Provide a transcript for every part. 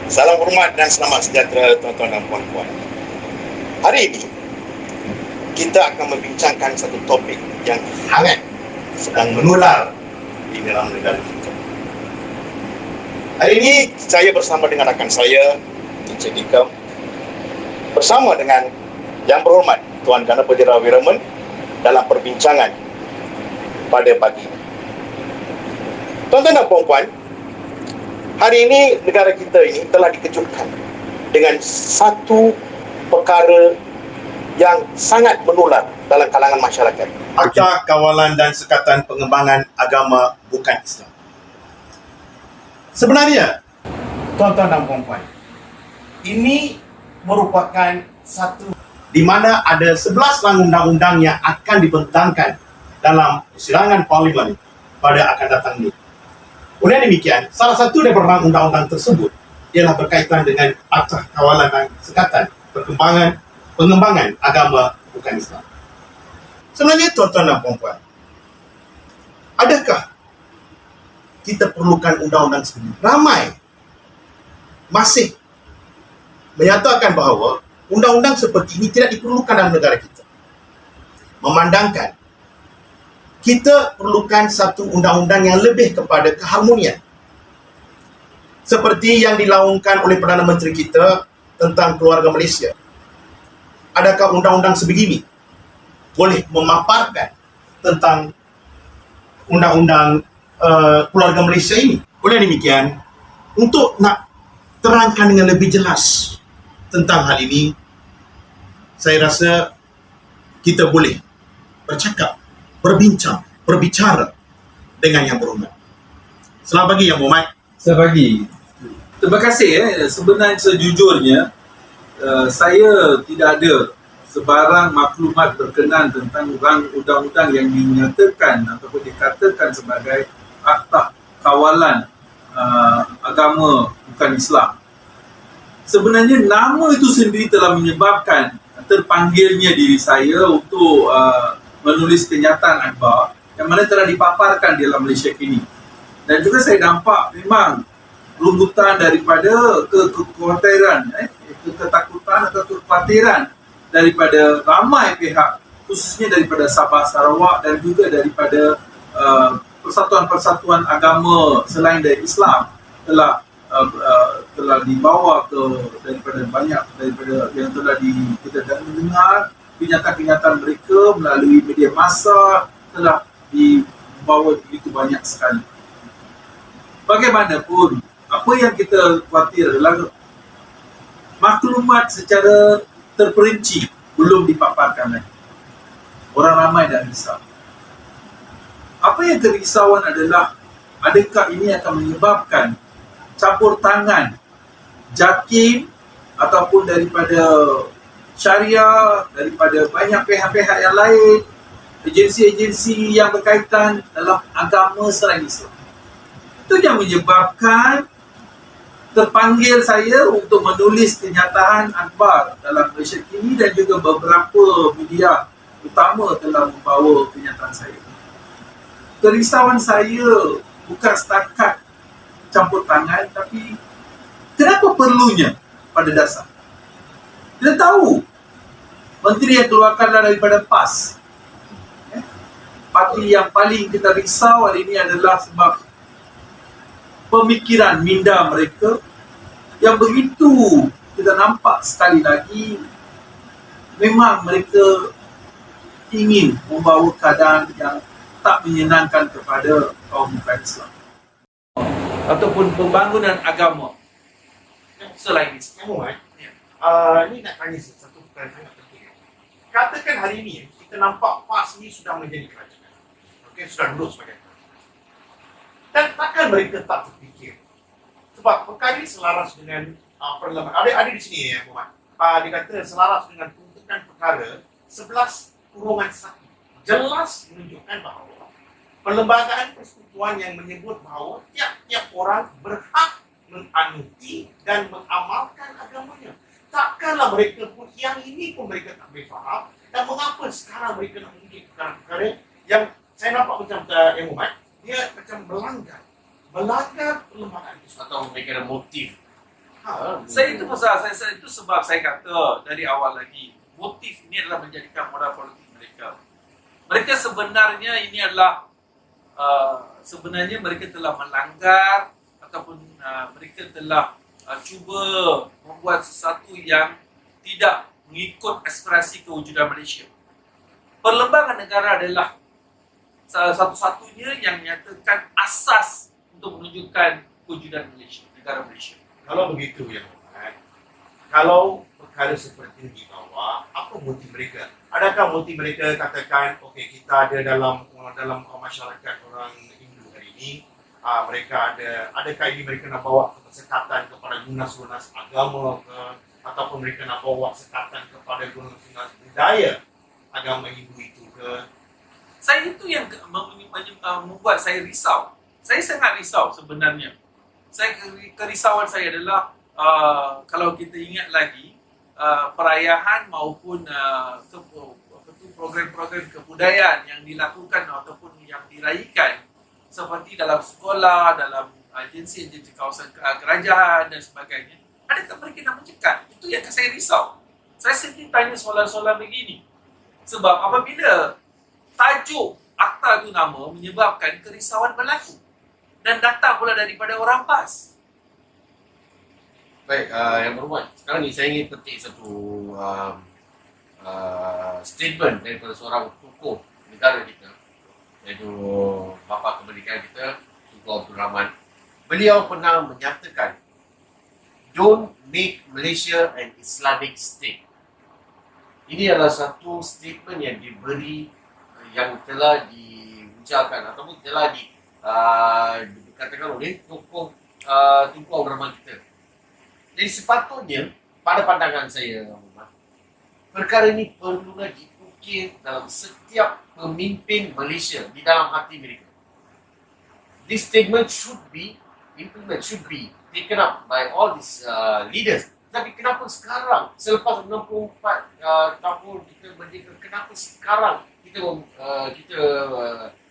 Salam hormat dan selamat sejahtera tuan-tuan dan puan-puan. Hari ini kita akan membincangkan satu topik yang hangat sedang menular di dalam negara kita. Hari ini saya bersama dengan rakan saya, Encik Dikam, bersama dengan Yang Berhormat Tuan Ganapati Rawiraman dalam perbincangan pada pagi ini. Tuan-tuan dan puan-puan, hari ini negara kita ini telah dikejutkan dengan satu perkara yang sangat menular dalam kalangan masyarakat. Akta Kawalan dan Sekatan Pengembangan Agama Bukan Islam. Sebenarnya, tuan-tuan dan puan-puan, ini merupakan satu di mana ada 11 rancangan undang-undang yang akan dibentangkan dalam persidangan parlimen pada akan datang ini. Oleh demikian, salah satu daripada undang-undang tersebut ialah berkaitan dengan Akta Kawalan dan Sekatan Pengembangan Agama Bukan Islam. Sebenarnya, tuan-tuan dan puan-puan, adakah kita perlukan undang-undang seperti ini? Ramai masih menyatakan bahawa undang-undang seperti ini tidak diperlukan dalam negara kita. Memandangkan kita perlukan satu undang-undang yang lebih kepada keharmonian. Seperti yang dilaungkan oleh Perdana Menteri kita tentang keluarga Malaysia. Adakah undang-undang sebegini boleh memaparkan tentang undang-undang keluarga Malaysia ini? Oleh demikian, untuk nak terangkan dengan lebih jelas tentang hal ini, saya rasa kita boleh bercakap, berbicara dengan Yang Berhormat. Selamat pagi, Yang Berhormat. Selamat pagi. Terima kasih. Sebenarnya sejujurnya, saya tidak ada sebarang maklumat berkenaan tentang undang-undang yang dinyatakan ataupun dikatakan sebagai Akta Kawalan Agama Bukan Islam. Sebenarnya nama itu sendiri telah menyebabkan terpanggilnya diri saya untuk menulis kenyataan akhbar yang mana telah dipaparkan di dalam Malaysia kini. Dan juga saya nampak memang runtutan daripada kekhawatiran, ketakutan atau kekhawatiran daripada ramai pihak, khususnya daripada Sabah Sarawak dan juga daripada persatuan-persatuan agama selain dari Islam telah dibawa ke daripada banyak daripada yang telah kita mendengar kenyataan-kenyataan mereka melalui media massa telah dibawa begitu banyak sekali. Bagaimanapun, apa yang kita khawatir adalah maklumat secara terperinci belum dipaparkan lagi. Orang ramai dah risau. Apa yang kerisauan adalah adakah ini akan menyebabkan campur tangan JAKIM ataupun daripada Syariah, daripada banyak pihak-pihak yang lain, agensi-agensi yang berkaitan dalam agama selain Islam. Itu yang menyebabkan terpanggil saya untuk menulis kenyataan akhbar dalam Malaysia kini dan juga beberapa media utama telah membawa kenyataan saya. Kerisauan saya bukan setakat campur tangan, tapi kenapa perlunya pada dasar? Kita tahu menteri yang keluarkanlah daripada PAS. Parti yang paling kita risau hari ini adalah sebab pemikiran minda mereka yang begitu kita nampak sekali lagi memang mereka ingin membawa keadaan yang tak menyenangkan kepada kaum bukan Islam ataupun pembangunan agama selain Islam. Ini nak tanya satu perkara sangat penting. Katakan hari ini kita nampak PAS ni sudah menjadi kerajaan. Okey, sudah duduk sebagai kerajaan. Dan takkan mereka tak terfikir? Sebab perkara ini selaras dengan perlembagaan. Ada di sini ya, Muhammad. Dia kata selaras dengan tuntutan perkara 11/1. Jelas menunjukkan bahawa perlembagaan persekutuan yang menyebut bahawa tiap-tiap orang berhak menganuti dan mengamalkan agamanya. Takkanlah mereka pun, yang ini pun mereka tak boleh faham. Dan mengapa sekarang mereka nak mengungkit perkara-perkara yang saya nampak macam Yang Berhormat, dia macam melanggar perlembagaan itu. Atau mereka ada motif Saya itu pasal saya itu sebab saya kata dari awal lagi, motif ini adalah menjadikan modal politik mereka. Mereka sebenarnya ini adalah sebenarnya mereka telah melanggar ataupun mereka telah cuba membuat sesuatu yang tidak mengikut aspirasi kewujudan Malaysia. Perlembagaan negara adalah salah satu-satunya yang menyatakan asas untuk menunjukkan kewujudan Malaysia, negara Malaysia. Kalau begitu ya, kalau perkara seperti ini dibawa, apa motif mereka? Adakah motif mereka katakan, okey, kita ada dalam masyarakat orang Hindu hari ini, mereka adakah ini mereka nak bawa kesekatan kepada lunas-lunas agama ke, ataupun mereka nak bawa sekatan kepada lunas-lunas budaya agama Hindu itu ke? Saya itu yang membuat saya risau. Saya sangat risau sebenarnya. Kerisauan saya adalah kalau kita ingat lagi perayaan maupun program-program kebudayaan yang dilakukan ataupun yang diraikan seperti dalam sekolah, dalam agensi-agensi kawasan kerajaan dan sebagainya. Adakah mereka nak mencekat? Itu yang saya risau. Saya sendiri tanya soalan-soalan begini. Sebab apabila tajuk akta itu nama menyebabkan kerisauan berlaku dan datang pula daripada orang PAS. Baik, Yang Berhormat, sekarang ni saya ingin petik satu statement daripada seorang tokoh negara kita, iaitu bapa kemerdekaan kita, Tunku Abdul Rahman. Beliau pernah menyatakan, "Don't make Malaysia an Islamic state." Ini adalah satu statement yang diberi, yang telah diucapkan ataupun telah dikatakan oleh tokoh Tunku Abdul Rahman kita. Jadi sepatutnya, pada pandangan saya, perkara ini perlulah diukir dalam setiap pemimpin Malaysia di dalam hati mereka. This statement should be taken up by all these leaders. Tapi kenapa sekarang, selepas 64 tahun kita merdeka, kenapa sekarang kita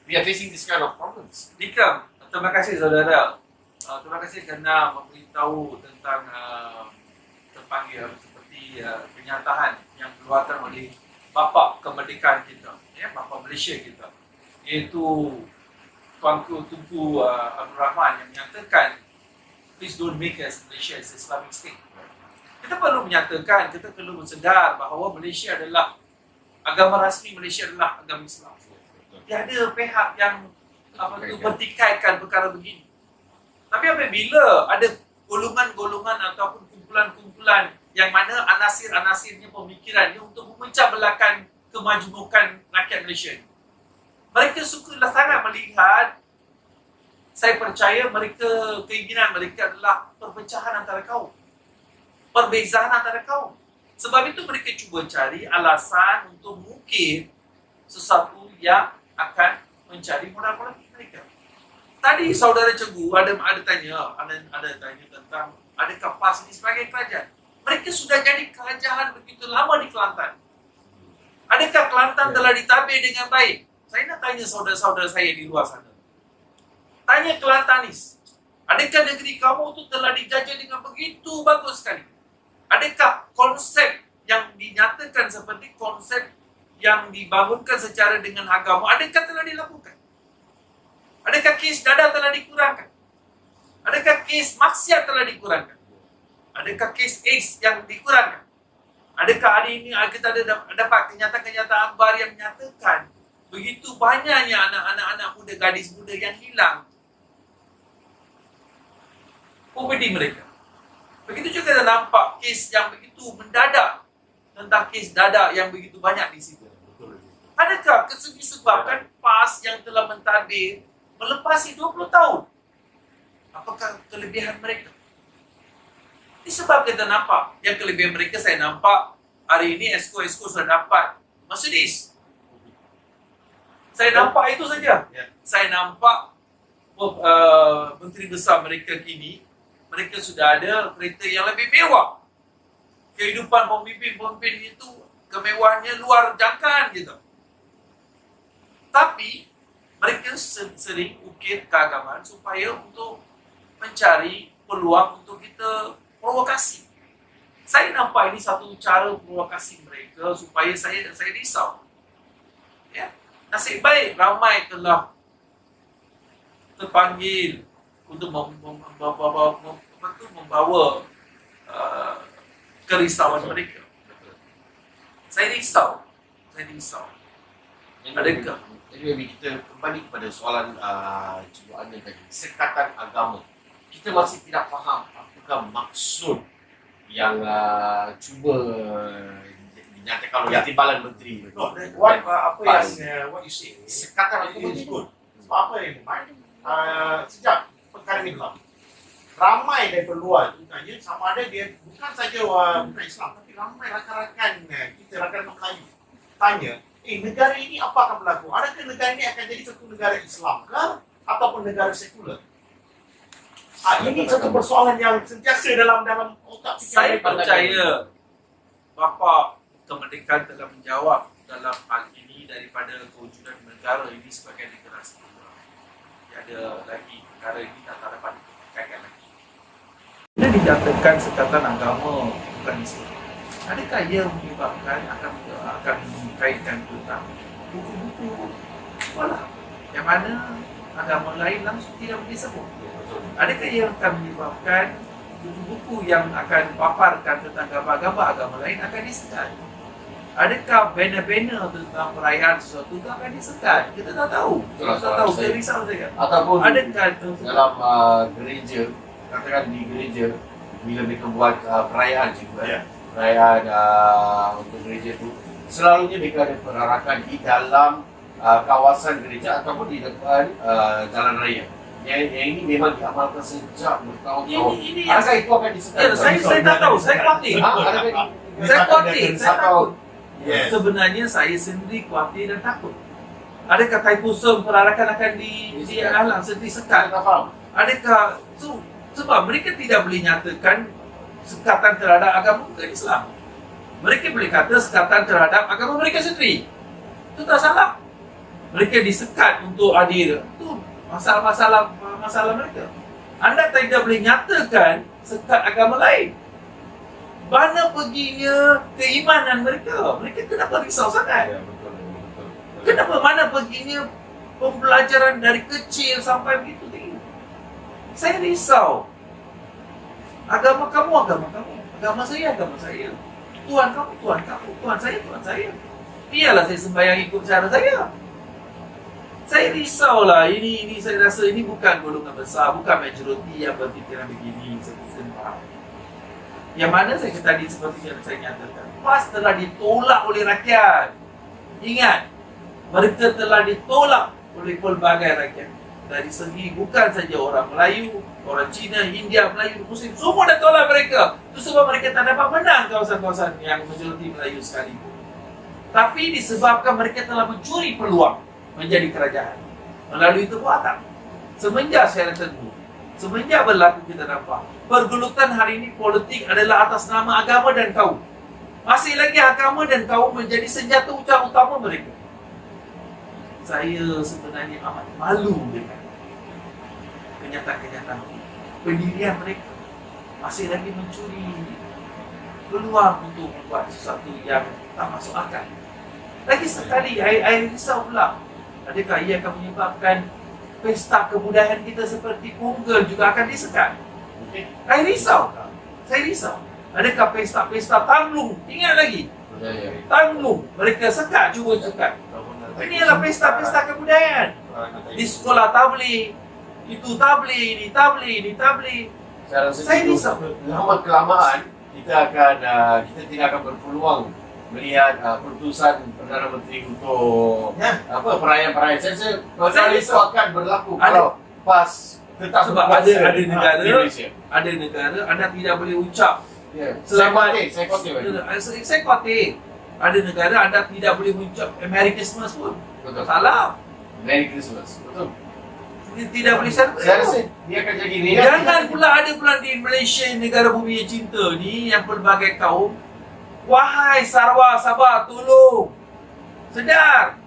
we are facing this kind of problems? Nikam, terima kasih saudara. Terima kasih kerana memberitahu tentang terpanggil seperti kenyataan yang dikeluarkan oleh bapa kemerdekaan kita, ya, bapa Malaysia kita, iaitu Tunku Abdul Rahman, yang menyatakan, "Please don't make us Malaysia as Islamic state." Kita perlu menyatakan, kita perlu mensedar bahawa Malaysia adalah agama rasmi, Malaysia adalah agama Islam. Tiada pihak yang bertikaikan perkara begini. Tapi apabila ada golongan-golongan ataupun kumpulan-kumpulan yang mana anasir-anasirnya pemikirannya untuk memecah belahkan kemajemukan rakyat Malaysia ini, mereka sukalah sangat melihat, saya percaya keinginan mereka adalah perpecahan antara kaum, perbezaan antara kaum. Sebab itu mereka cuba cari alasan untuk mungkin sesuatu yang akan mencari modal politik mereka. Tadi saudara Cikgu ada tanya tentang adakah PAS ini sebagai kerajaan. Mereka sudah jadi kerajaan begitu lama di Kelantan. Adakah Kelantan telah ditabir dengan baik? Saya nak tanya saudara-saudara saya di luar sana. Tanya Kelantanis, adakah negeri kamu itu telah dijajah dengan begitu bagus sekali? Adakah konsep yang dinyatakan seperti konsep yang dibangunkan secara dengan agama, adakah telah dilakukan? Adakah kes dadah telah dikurangkan? Adakah kes maksiat telah dikurangkan? Adakah kes AIDS yang dikurangkan? Adakah hari ini kita dapat kenyataan-kenyataan akhbar yang menyatakan begitu banyaknya anak-anak muda, gadis muda yang hilang properti mereka? Begitu juga kita nampak kes yang begitu mendadak tentang kes dadah yang begitu banyak di situ. Adakah disebabkan PAS yang telah mentadbir melepasi 20 tahun? Apakah kelebihan mereka? Disebab kita nampak yang kelebihan mereka, saya nampak hari ini esko-esko sudah dapat Mercedes. Saya nampak itu saja. Saya nampak menteri besar mereka kini, mereka sudah ada kereta yang lebih mewah. Kehidupan pemimpin-pemimpin itu kemewahannya luar jangkaan gitu. Tapi mereka sering ukir keagamaan supaya untuk mencari peluang untuk kita provokasi. Saya nampak ini satu cara provokasi mereka supaya saya risau. Ya, nasib baik ramai telah terpanggil untuk membawa kerisauan mereka. Saya risau. Adakah? Jadi kita kembali kepada soalan cubaannya tadi, sekatan agama. Kita masih tidak faham apakah maksud yang cuba dinyatakan oleh Timbalan Menteri. Apa what you say Sekatan agama is itu good. Sebab apa yang sejak perkara ini berlaku, ramai daripada luar tanya sama ada dia bukan saja bukan Islam, tapi ramai rakan-rakan kita, rakan-rakan Melayu tanya, negara ini apa akan berlaku? Adakah negara ini akan jadi satu negara Islam ke ataupun negara sekular? Ini satu persoalan yang sentiasa dalam otak Saya mereka. percaya bapa kemerdekaan telah menjawab dalam hal ini daripada kewujudan negara ini sebagai negara sekular. Tiada lagi perkara ini tak dapat dikaitkan lagi. Bila dinyatakan sekatan agama bukan Islam, adakah ia menyebabkan akan mengkaitkan tentang buku-buku sekolah yang mana agama lain langsung tidak boleh sebut? Adakah ia akan menyebabkan buku-buku yang akan paparkan tentang gambar-gambar agama lain akan disekat? Adakah banner-banner tentang perayaan sesuatu itu akan disekat? Kita tak tahu. Kita tak tahu. Saya risau saja. Ataupun Adakah dalam gereja, katakan di gereja, bila mereka buat perayaan juga, Ya. perayaan untuk gereja itu, selalunya mereka ada perarakan di dalam kawasan gereja ataupun di depan jalan raya. Yang ini memang diamalkan sejak bertahun-tahun. Ini yang Adakah itu akan disekat? Ya, saya tak tahu. Saya khawatir. Saya khawatir. Saya takut. Yes. Sebenarnya saya sendiri khawatir dan takut. Adakah Thaipusam perarakan akan dihalang, disekat? Tak faham. Adakah sebab mereka tidak boleh nyatakan sekatan terhadap agama bukan Islam. Mereka boleh kata sekatan terhadap agama mereka sendiri. Itu tak salah. Mereka disekat untuk hadir. Itu masalah mereka. Anda tidak boleh nyatakan sekat agama lain. Mana perginya keimanan mereka? Mereka kenapa risau sangat? Ya, betul. Kenapa mana perginya pembelajaran dari kecil sampai begitu tinggi? Saya risau. Agama kamu, agama kamu. Agama saya, agama saya. Tuhan kamu, Tuhan kamu. Tuhan saya, Tuhan saya. Biarlah saya sembahyang ikut cara saya. Saya risaulah. Ini saya rasa ini bukan golongan besar, bukan majoriti yang berfikiran begini. Saya faham. Yang mana saya tadi seperti yang saya nyatakan, PAS telah ditolak oleh rakyat. Ingat, mereka telah ditolak oleh pelbagai rakyat. Dari segi bukan saja orang Melayu, orang Cina, India, Melayu, Muslim, semua dah tolak mereka. Itu sebab mereka tak dapat menang kawasan-kawasan yang majoriti Melayu sekali. Tapi disebabkan mereka telah mencuri peluang menjadi kerajaan melalui perbuatan. Semenjak Syariat Teguh, semenjak berlaku kita nampak pergelutan hari ini politik adalah atas nama agama dan kaum. Masih lagi agama dan kaum menjadi senjata utama mereka. Saya sebenarnya amat malu dengan kenyataan-kenyataan pendirian mereka. Masih lagi mencuri peluang untuk membuat sesuatu yang tak masuk akal. Lagi sekali, saya risau pula. Adakah ia akan menyebabkan pesta kebudayaan kita seperti Punggel juga akan disekat? Saya risau. Adakah pesta-pesta Tanglung? Ingat lagi. Tanglung. Mereka cuba sekat. Ini adalah pesta-pesta kebudayaan. Di sekolah tabligh. Itu tabligh, ini tabligh. Saya risau. Lama kelamaan kita tidak akan berpeluang melihat keputusan Perdana Menteri untuk perayaan-perayaan. Saya risau itu akan berlaku kalau PAS tetap Sebab berkuasa ada di negara Malaysia. Ada negara anda tidak boleh ucap. Saya Selamat. khawatir. Saya khawatir. Ada negara anda tidak boleh ucap Merry Christmas pun. Betul. Salah. Merry Christmas. Betul. Tidak boleh Saya celebrate. rasa dia akan jadi realiti. Jangan pula ada pula di Malaysia, negara bumi yang cinta ni, yang pelbagai kaum. Wahai Sarawak, Sabah, tolong. Sedar.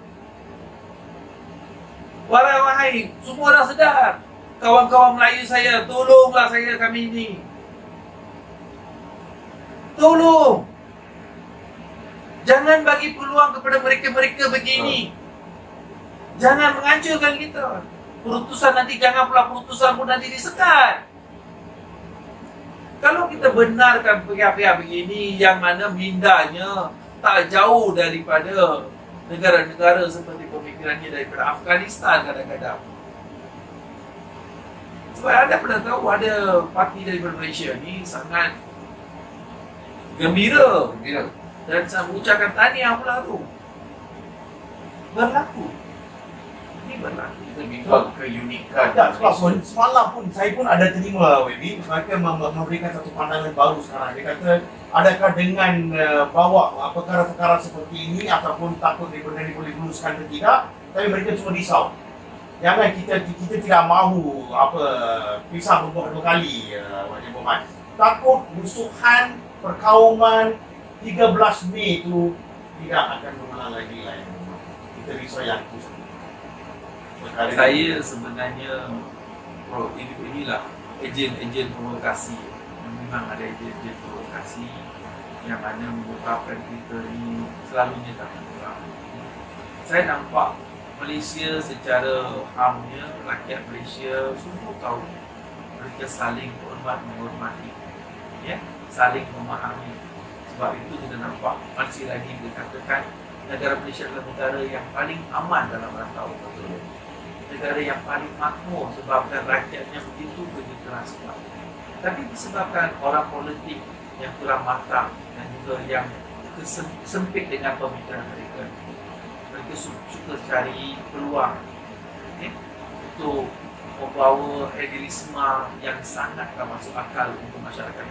Wahai, semua dah sedar. Kawan-kawan Melayu saya, tolonglah kami ini. Tolong. Jangan bagi peluang kepada mereka-mereka begini. Jangan menghancurkan kita. Perutusan nanti, jangan pula perutusan pun nanti disekat. Kalau kita benarkan pihak-pihak begini yang mana mindanya tak jauh daripada negara-negara seperti pemikirannya daripada Afghanistan kadang-kadang. Sebab anda pernah tahu ada parti daripada Malaysia ni sangat gembira dan saya mengucapkan tahniah pula tu. Berlaku. Ini berlaku. Memang keunikan. Ya, sebab pun semalam pun saya pun ada terima Webi, mereka memberikan satu pandangan baru sekarang. Dia kata adakah dengan bawa perkara-perkara seperti ini ataupun takut benda ini boleh luluskan ke tidak, tapi mereka cuma risau. Jangan kita tidak mahu pisah berbuah dua kali Wajib Muhammad. Takut musuhan perkauman 13 Mei itu tidak akan berulang lagi lah. Kita risau yang khusus. Saya sebenarnya inilah ejen-ejen provokasi. Memang ada ejen-ejen provokasi yang mana menyebabkan kita ini selalunya tak kurang. Saya nampak Malaysia secara hamnya, rakyat Malaysia semua tahu mereka saling menghormati, ya, saling memahami. Sebab itu kita nampak masih lagi dikatakan negara Malaysia adalah negara yang paling aman dalam rantau. Negara yang paling makmur sebabkan rakyatnya begitu keras. Tapi disebabkan orang politik yang kurang matang dan juga yang sempit dengan pemikiran mereka. Mereka suka cari peluang untuk membawa idealisme yang sangat tak masuk akal untuk masyarakat.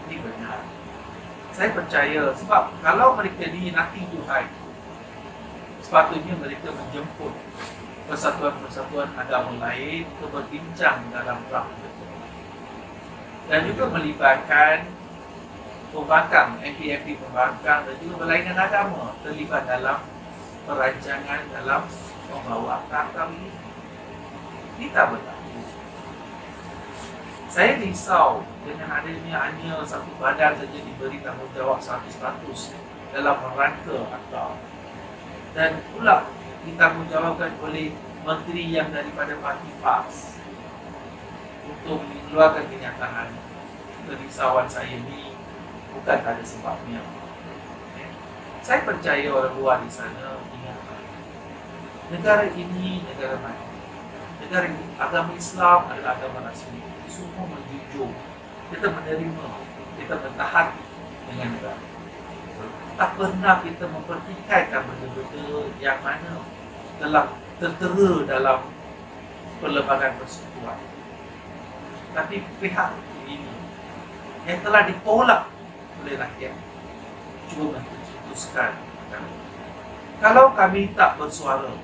Ini benar. Saya percaya sebab kalau mereka ni nothing to hide, sepatutnya mereka menjemput persatuan-persatuan agama lain untuk berbincang dalam perang dan juga melibatkan pembangkang, MPMP pembangkang dan juga berlainan agama terlibat dalam perancangan dalam membawa akta-akta ini. Ini tak berlaku. Saya risau dengan adanya hanya satu badan saja diberi tanggungjawab 100% dalam rangka akta dan pula ditanggungjawabkan oleh menteri yang daripada parti PAS untuk mengeluarkan kenyataan. Kerisauan saya ini bukan ada sebabnya. Saya percaya orang luar di sana ingat, negara ini negara mana? Negara ini, agama Islam adalah agama rasmi. Semua menjunjung, kita menerima, kita bertahan dengan negara. Tak pernah kita mempertikaikan benda-benda yang mana telah tertera dalam perlembagaan persekutuan. Tapi pihak ini yang telah ditolak oleh rakyat cuba mencetuskan. Kalau kami tak bersuara,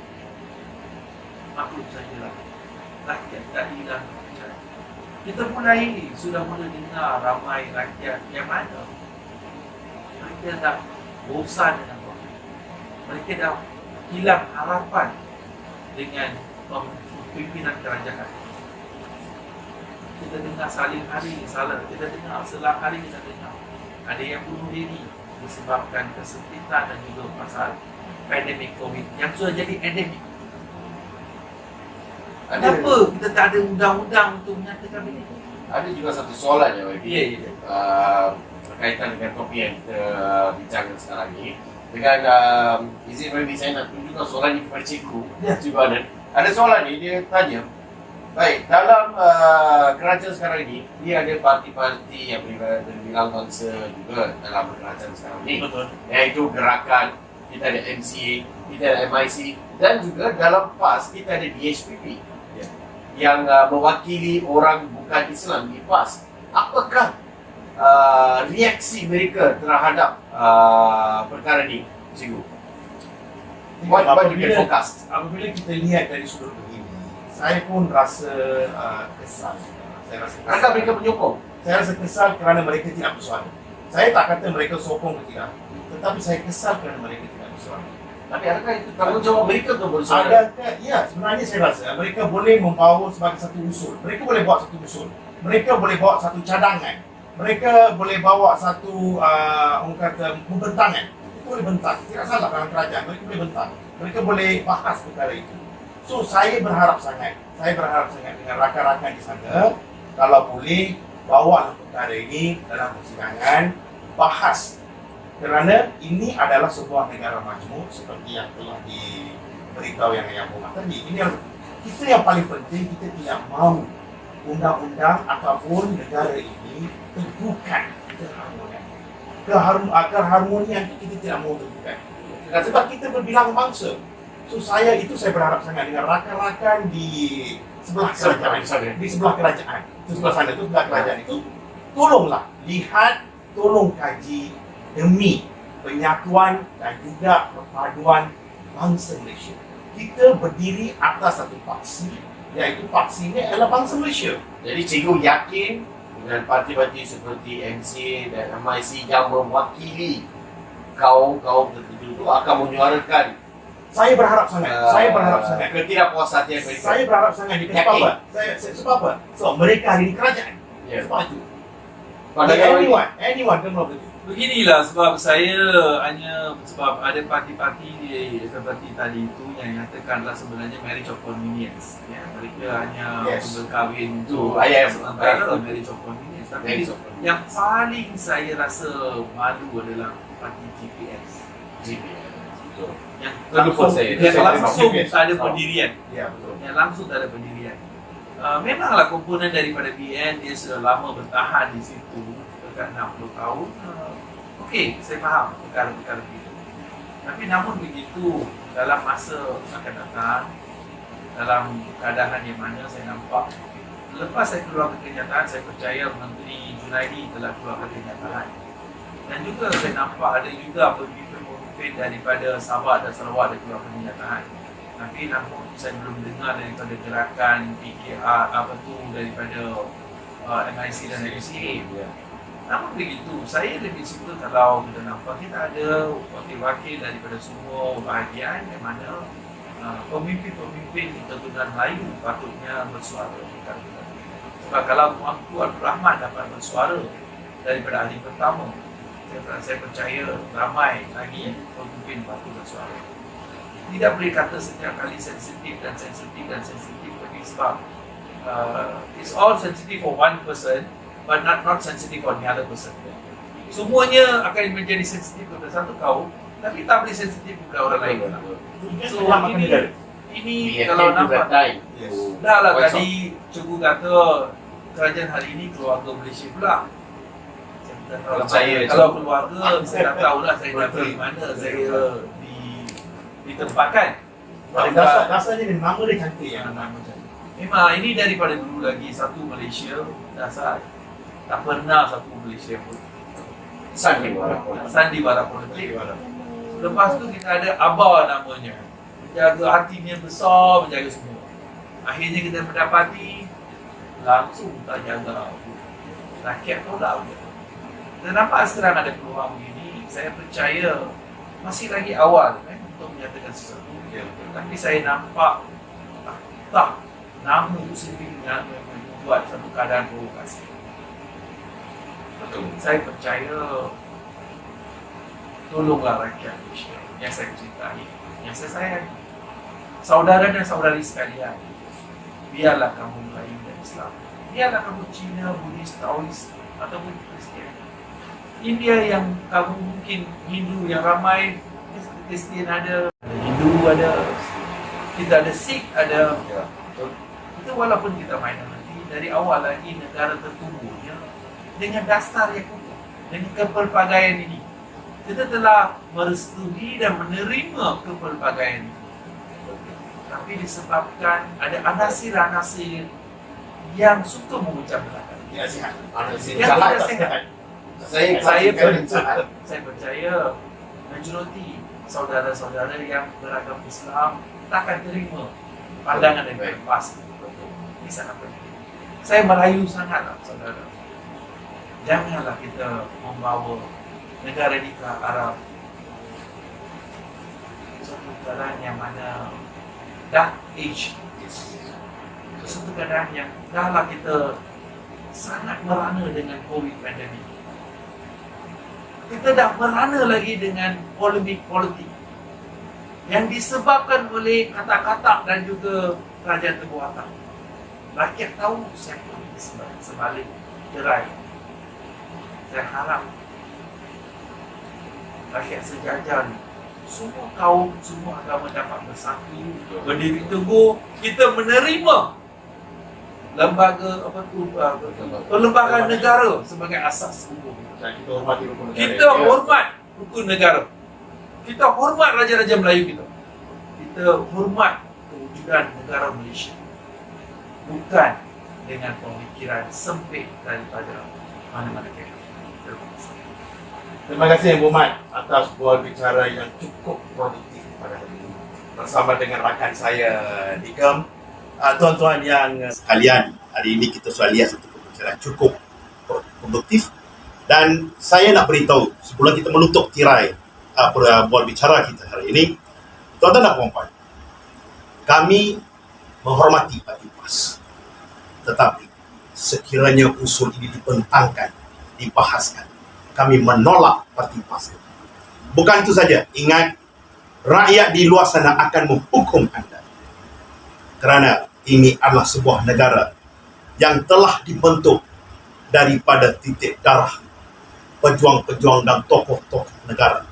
maklum sajalah, rakyat tak hilang kepercayaan. Kita sudah mula dengar ramai rakyat yang mana mereka dah bosan dengan Tuhan. Mereka dah hilang harapan dengan pimpinan kerajaan. Kita dengar saling hari salah, kita dengar selang hari kita dengar ada yang bunuh diri disebabkan kesempitan dan juga pasal pandemik COVID yang sudah jadi endemik. Kenapa kita tak ada undang-undang untuk menyatakan ini? Ada juga satu soalan ya, Wabi. Ya. Berkaitan dengan topik yang kita bincangkan sekarang ini. Dengan izin Wabi, saya nak tunjukkan soalan ini kepada cikgu. Cikgu Anan. Ada soalan ni, dia tanya, baik, dalam kerajaan sekarang ini, dia ada parti-parti yang terbilang bangsa juga dalam kerajaan sekarang ini. Betul. Iaitu gerakan, kita ada MCA, kita ada MIC, dan juga dalam PAS kita ada DHPP yang mewakili orang bukan Islam di PAS. Apakah reaksi mereka terhadap perkara ini, cikgu? What you can forecast? Apabila kita lihat dari sudut begini, saya pun rasa kesal. Adakah mereka menyokong? Saya rasa kesal kerana mereka tidak bersuara. Saya tak kata mereka sokong ke tidak, tetapi saya kesal kerana mereka tidak bersuara. Tapi adakah itu tanggungjawab mereka untuk bersuara? Adakah, ya, sebenarnya saya rasa mereka boleh membawa sebagai satu usul. Mereka boleh buat satu usul. Mereka boleh buat satu cadangan. mereka boleh bawa satu orang kata pembentangan. Mereka boleh bentang, tidak salah dalam kerajaan, mereka boleh bentang. Mereka boleh bahas perkara itu. So saya berharap sangat dengan rakan-rakan di sana, kalau boleh bawa perkara ini dalam persidangan, bahas. Kerana ini adalah sebuah negara majmuk seperti yang telah diberitahu yang Muhammad tadi. Ini yang kita yang paling penting, kita tidak mahu undang-undang ataupun negara ini teguhkan keharmonian itu kita tidak mahu teguhkan. Sebab kita berbilang bangsa. So saya berharap sangat dengan rakan-rakan di sebelah kerajaan, di sebelah kerajaan, itu sebelah sana, itu sebelah kerajaan itu, tolonglah lihat, tolong kaji demi penyatuan dan juga perpaduan bangsa Malaysia. Kita berdiri atas satu paksi, iaitu paksi ini adalah bangsa Malaysia. Jadi cikgu yakin dengan parti-parti seperti MCA dan MIC yang mewakili kaum-kaum tertentu itu akan menyuarakan Saya berharap sangat, ketidakpuashatian mereka. Saya berharap sangat di sebab apa? Sebab apa? So mereka hari ini kerajaan. Ya. Sebab itu. Padahal Anyone can know it. Beginilah sebab saya hanya sebab ada parti-parti seperti tadi itu yang nyatakanlah sebenarnya marriage of convenience. Ya, mereka hanya berkahwin untuk sementara marriage of convenience. Tapi yang paling saya rasa malu adalah parti GPS. Yang langsung tak ada pendirian. Ya, betul. Yang langsung tak ada pendirian. Memanglah komponen daripada BN dia sudah lama bertahan di situ dekat 60 tahun. Okey, saya faham perkara-perkara itu. Tapi namun begitu dalam masa akan datang, dalam keadaan yang mana saya nampak lepas saya keluar ke kenyataan, saya percaya Menteri Junaidi telah keluar ke kenyataan. Dan juga saya nampak ada juga pemimpin daripada Sabah dan Sarawak ada keluar kenyataan. Tapi namun saya belum dengar daripada gerakan PKR daripada MIC dan MCA. Namun begitu, saya lebih suka kalau kita nampak kita ada wakil-wakil daripada semua bahagian yang mana pemimpin-pemimpin di keturunan Melayu patutnya bersuara. Sebab kalau Tuanku Abdul Rahman dapat bersuara daripada ahli pertama, saya percaya ramai lagi pemimpin patut bersuara. Tidak boleh kata setiap kali sensitif tapi sebab it's all sensitive for one person but not sensitive for the other person. Semuanya akan menjadi sensitif kepada satu kaum tapi tak boleh sensitif kepada orang lain. So ini kalau nampak dah lah tadi cikgu kata kerajaan hari ini keluarga Malaysia pula. Kalau keluarga saya dah tahulah saya dah pergi mana saya ditempatkan. Dasarnya nama dia cantik ya. Memang ini daripada dulu lagi satu Malaysia dasar. Tak pernah satu Malaysia pun sandiwara politik. Lepas tu kita ada Abah namanya, menjaga hatinya besar, menjaga semua. Akhirnya kita mendapati langsung tak jaga rakyat tolak. Dan nampak sekarang ada peluang begini, saya percaya masih lagi awal untuk menyatakan sesuatu. Tapi saya nampak tak nama itu sendiri yang membuat satu keadaan provokasi. Saya percaya tolonglah rakyat Malaysia yang saya cintai, yang saya sayang. Saudara dan saudari sekalian, biarlah kamu Melayu dan Islam, biarlah kamu Cina, Buddhis, Taois ataupun Kristian. India yang kamu mungkin Hindu yang ramai, Kristian ada, Hindu ada, kita ada Sikh ada. Itu walaupun kita minoriti, dari awal lagi negara tertumbuhnya dengan dasar yang kukuh, dengan kepelbagaian ini. Kita telah merestui dan menerima kepelbagaian ini. Tapi disebabkan ada anasir-anasir yang suka memecah belakang. Ya, sihat. Yang tidak sehat. Saya percaya majoriti saudara-saudara yang beragama Islam takkan terima pandangan yang lepas. Ini sangat penting. Saya merayu sangatlah saudara. Janganlah kita membawa negara ini ke arah suatu keadaan yang mana dark age. Suatu keadaan yang dahlah kita sangat merana dengan COVID pandemik. Kita dah merana lagi dengan polemik politik yang disebabkan oleh kata-kata dan juga kerajaan tempuratan. Rakyat tahu siapa sebalik gerai. Saya harap rakyat sejajar ni, semua kaum, semua agama dapat bersatu, berdiri teguh. Kita menerima lembaga perlembagaan negara sebagai asas hukum. Dan kita hormati rukun negara. Kita hormat rukun negara. Kita hormat raja-raja Melayu kita. Kita hormat kewujudan negara Malaysia. Bukan dengan pemikiran sempit daripada mana-mana pihak. Terima kasih. Terima kasih Yang Berhormat atas buah bicara yang cukup produktif pada hari ini bersama dengan rakan saya Dikam. Tuan-tuan yang sekalian, hari ini kita sudah lihat satu pembicaraan cukup produktif, dan saya nak beritahu sebelum kita menutup tirai buat bicara kita hari ini, tuan-tuan dan puan-puan, kami menghormati Parti PAS, tetapi sekiranya usul ini dibentangkan, dibahaskan, kami menolak Parti PAS. Bukan itu saja, ingat, rakyat di luar sana akan menghukum anda, kerana ini adalah sebuah negara yang telah dibentuk daripada titik darah pejuang-pejuang dan tokoh-tokoh negara.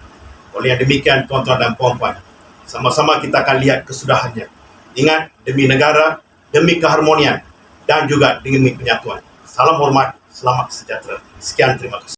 Oleh yang demikian, tuan-tuan dan puan-puan, sama-sama kita akan lihat kesudahannya. Ingat, demi negara, demi keharmonian, dan juga demi penyatuan. Salam hormat, selamat sejahtera. Sekian, terima kasih.